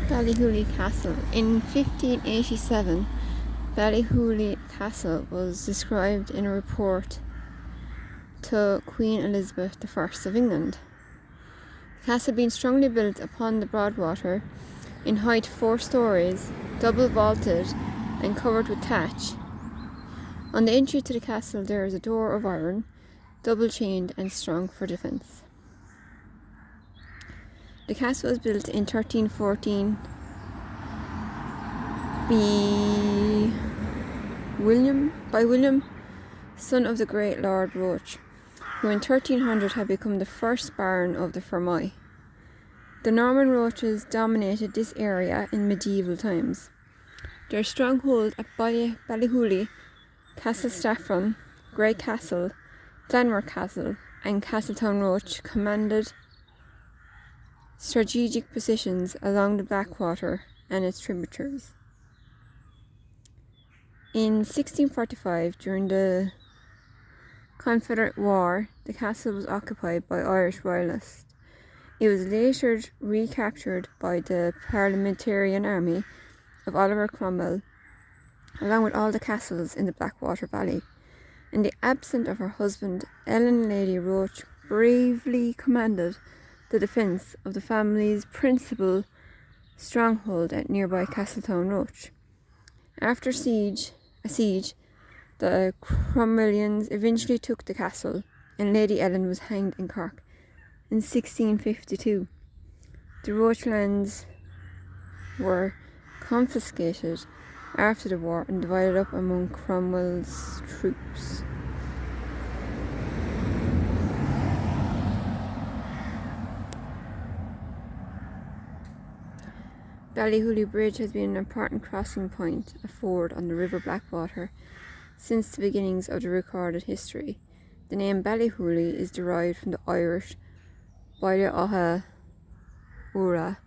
Ballyhooly Castle. In 1587, Ballyhooly Castle was described in a report to Queen Elizabeth I of England. The castle being strongly built upon the Broadwater, in height 4 stories, double vaulted and covered with thatch. On the entry to the castle there is a door of iron, double chained and strong for defence. The castle was built in 1314 by William, son of the great Lord Roche, who in 1300 had become the first Baron of the Fermoy. The Norman Roches dominated this area in medieval times. Their stronghold at Ballyhooly, Castle Staffron, Grey Castle, Glanmore Castle and Castletown Roche commanded strategic positions along the Blackwater and its tributaries. In 1645, during the Confederate War, the castle was occupied by Irish royalists. It was later recaptured by the Parliamentarian Army of Oliver Cromwell, along with all the castles in the Blackwater Valley. In the absence of her husband, Ellen Lady Roche bravely commanded the defence of the family's principal stronghold at nearby Castletown Roche. After a siege, the Cromwellians eventually took the castle, and Lady Ellen was hanged in Cork in 1652. The Roche lands were confiscated after the war and divided up among Cromwell's troops. Ballyhooly Bridge has been an important crossing point, a ford on the River Blackwater, since the beginnings of the recorded history. The name Ballyhooly is derived from the Irish Baile Ura,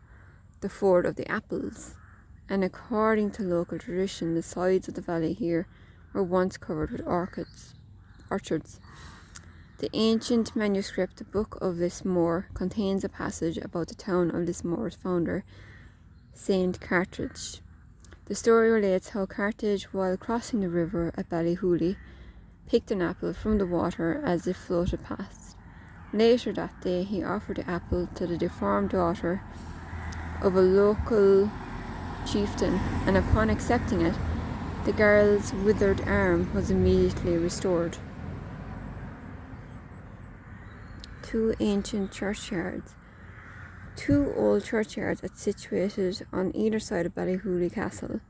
the ford of the apples, and according to local tradition, the sides of the valley here were once covered with orchards. The ancient manuscript Book of Lismore contains a passage about the town of Lismore's founder, Saint Cartridge. The story relates how Cartridge, while crossing the river at Ballyhooly, picked an apple from the water as it floated past. Later that day, he offered the apple to the deformed daughter of a local chieftain, and upon accepting it, the girl's withered arm was immediately restored. Two ancient churchyards. Two old churchyards are situated on either side of Ballyhooly Castle.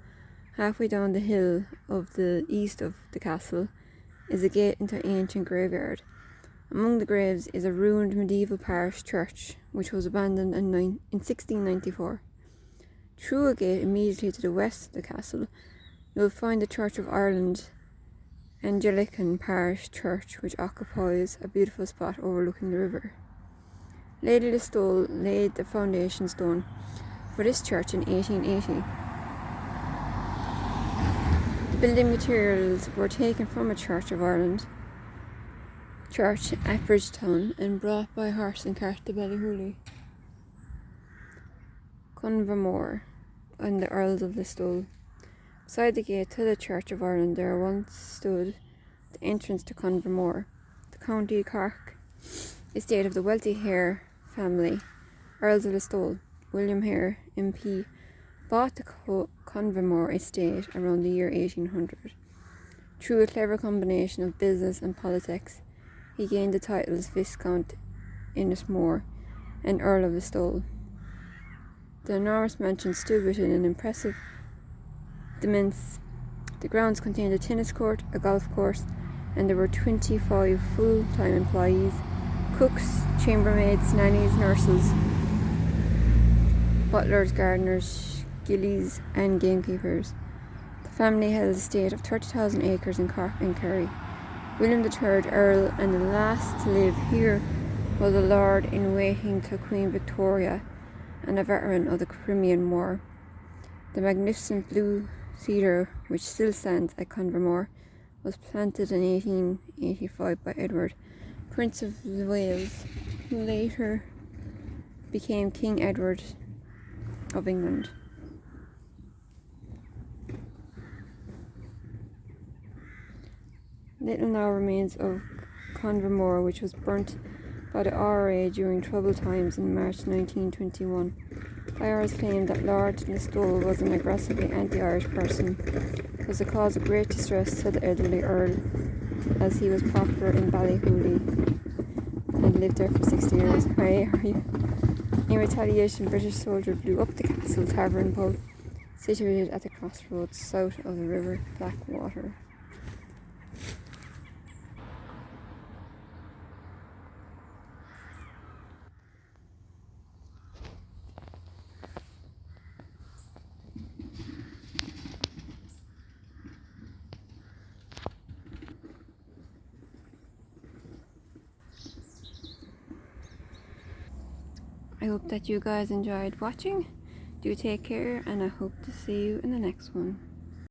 Halfway down the hill of the east of the castle is a gate into an ancient graveyard. Among the graves is a ruined medieval parish church, which was abandoned in 1694. Through a gate immediately to the west of the castle, you will find the Church of Ireland Anglican Parish Church, which occupies a beautiful spot overlooking the river. Lady Listowel laid the foundation stone for this church in 1880. The building materials were taken from a Church of Ireland church at Bridgetown and brought by horse and cart to Ballyhooly. Convermore and the Earls of Listowel. Beside the gate to the Church of Ireland there once stood the entrance to Convermore, the County Cork estate of the wealthy Hare family. Earls of Listowel, William Hare, MP, bought the Convermore estate around the year 1800. Through a clever combination of business and politics, he gained the titles Viscount Ennismore and Earl of Listowel. The enormous mansion stood within an impressive demesne. The grounds contained a tennis court, a golf course, and there were 25 full-time employees: cooks, chambermaids, nannies, nurses, butlers, gardeners, gillies, and gamekeepers. The family had an estate of 30,000 acres in Cork and Kerry. William III, Earl, and the last to live here, was a lord-in-waiting to Queen Victoria and a veteran of the Crimean War. The magnificent blue cedar, which still stands at Convermore, was planted in 1885 by Edward, Prince of Wales, who later became King Edward of England. Little now remains of Convermore, which was burnt by the IRA during troubled times in March 1921. IRS claimed that Lord Listowel was an aggressively anti-Irish person, was a cause of great distress to the elderly Earl, as he was popular in Ballyhooly and lived there for 60 years. Hi, how are you? In retaliation, British soldiers blew up the Castle Tavern pub, situated at the crossroads south of the River Blackwater. I hope that you guys enjoyed watching. Do take care, and I hope to see you in the next one.